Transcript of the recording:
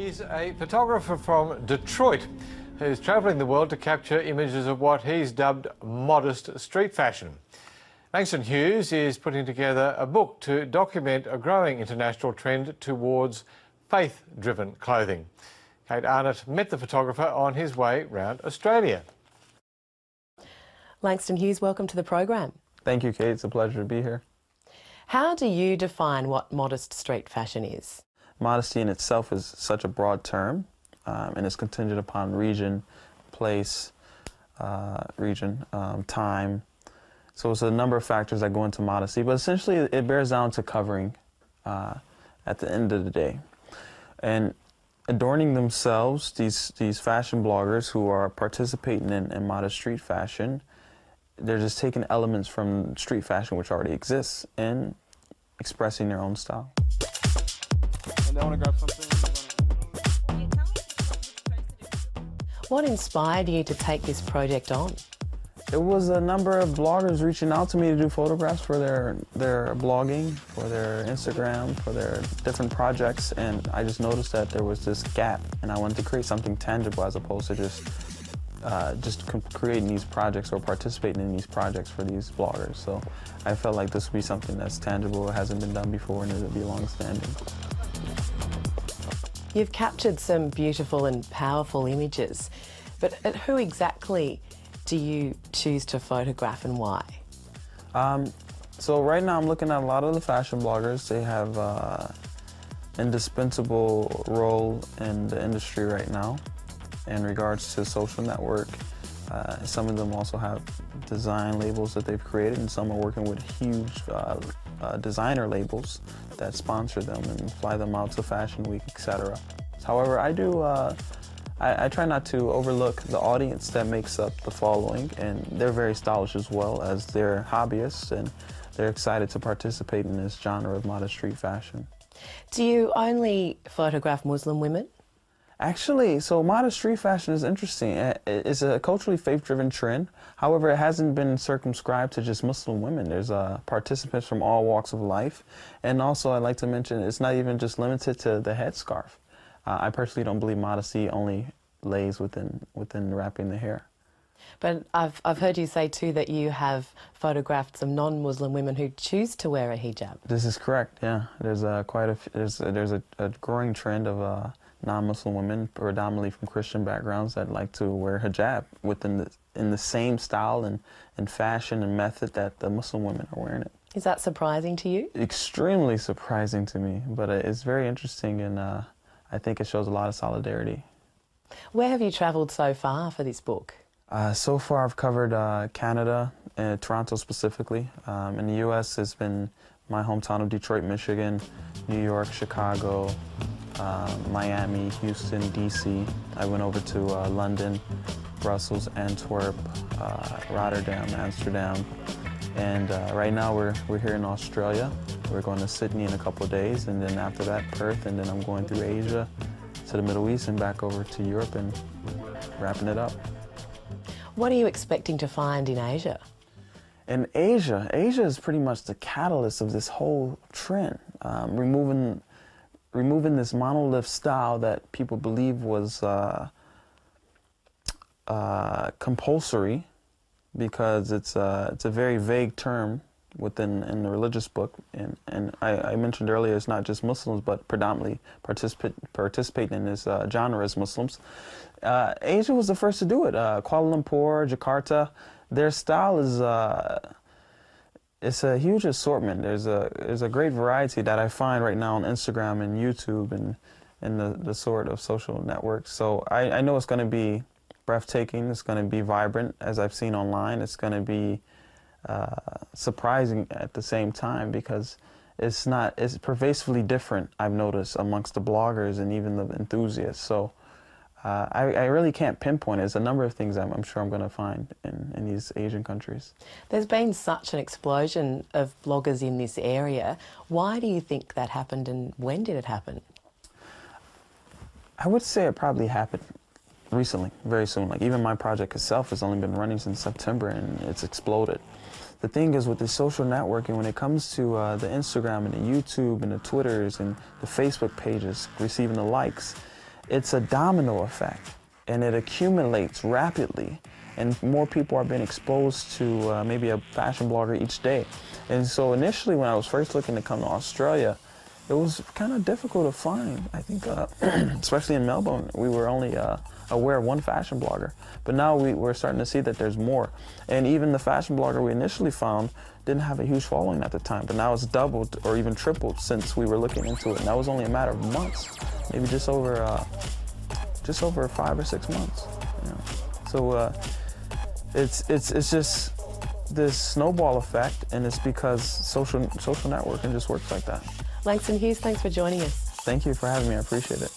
He's a photographer from Detroit who's travelling the world to capture images of what he's dubbed modest street fashion. Langston Hues is putting together a book to document a growing international trend towards faith-driven clothing. Kate Arnott met the photographer on his way round Australia. Langston Hues, welcome to the program. Thank you, Kate. It's a pleasure to be here. How do you define what modest street fashion is? Modesty in itself is such a broad term, and it's contingent upon region, place, time. So it's a number of factors that go into modesty, but essentially it bears down to covering at the end of the day. And adorning themselves, these fashion bloggers who are participating in modest street fashion, they're just taking elements from street fashion which already exists and expressing their own style. And I want to grab something. What inspired you to take this project on? It was a number of bloggers reaching out to me to do photographs for their blogging, for their Instagram, for their different projects, and I just noticed that there was this gap, and I wanted to create something tangible as opposed to just creating these projects or participating in these projects for these bloggers. So I felt like this would be something that's tangible, it hasn't been done before, and it would be long-standing. You've captured some beautiful and powerful images, but who exactly do you choose to photograph and why? So right now I'm looking at a lot of the fashion bloggers. They have an indispensable role in the industry right now in regards to social network. Some of them also have design labels that they've created, and some are working with huge designer labels that sponsor them and fly them out to Fashion Week, etc. However, I try not to overlook the audience that makes up the following, and they're very stylish as well, as they're hobbyists and they're excited to participate in this genre of modest street fashion. Do you only photograph Muslim women? Actually, so modest street fashion is interesting. It's a culturally faith-driven trend. However, it hasn't been circumscribed to just Muslim women. There's participants from all walks of life. And also, I'd like to mention, it's not even just limited to the headscarf. I personally don't believe modesty only lays within wrapping the hair. But I've heard you say too that you have photographed some non-Muslim women who choose to wear a hijab. This is correct. Yeah, there's a growing trend of non-Muslim women, predominantly from Christian backgrounds, that like to wear hijab in the same style and fashion and method that the Muslim women are wearing it. Is that surprising to you? Extremely surprising to me, but it's very interesting, and I think it shows a lot of solidarity. Where have you travelled so far for this book? So far I've covered Canada, Toronto specifically. In the U.S. it's been my hometown of Detroit, Michigan, New York, Chicago, Miami, Houston, D.C. I went over to London, Brussels, Antwerp, Rotterdam, Amsterdam, and right now we're here in Australia. We're going to Sydney in a couple of days, and then after that Perth, and then I'm going through Asia to the Middle East and back over to Europe and wrapping it up. What are you expecting to find in Asia? In Asia is pretty much the catalyst of this whole trend, removing this monolith style that people believe was compulsory, because it's a very vague term in the religious book, and I mentioned earlier it's not just Muslims, but predominantly participating in this genre as Muslims. Asia was the first to do it. Kuala Lumpur, Jakarta, their style is it's a huge assortment. There's a great variety that I find right now on Instagram and YouTube and the sort of social networks. So I know it's going to be breathtaking. It's going to be vibrant, as I've seen online. It's going to be surprising at the same time, because it's pervasively different, I've noticed, amongst the bloggers and even the enthusiasts. So I really can't pinpoint it. There's a number of things I'm sure I'm going to find in these Asian countries. There's been such an explosion of bloggers in this area. Why do you think that happened, and when did it happen? I would say it probably happened recently, very soon. Like, even my project itself has only been running since September, and it's exploded. The thing is, with the social networking, when it comes to the Instagram and the YouTube and the Twitters and the Facebook pages, receiving the likes, it's a domino effect, and it accumulates rapidly, and more people are being exposed to maybe a fashion blogger each day. And so initially when I was first looking to come to Australia, it was kind of difficult to find. I think, especially in Melbourne, we were only aware of one fashion blogger. But now we're starting to see that there's more. And even the fashion blogger we initially found didn't have a huge following at the time, but now it's doubled or even tripled since we were looking into it. And that was only a matter of months, maybe just over 5 or 6 months. You know? So it's just this snowball effect, and it's because social networking just works like that. Langston Hues, thanks for joining us. Thank you for having me. I appreciate it.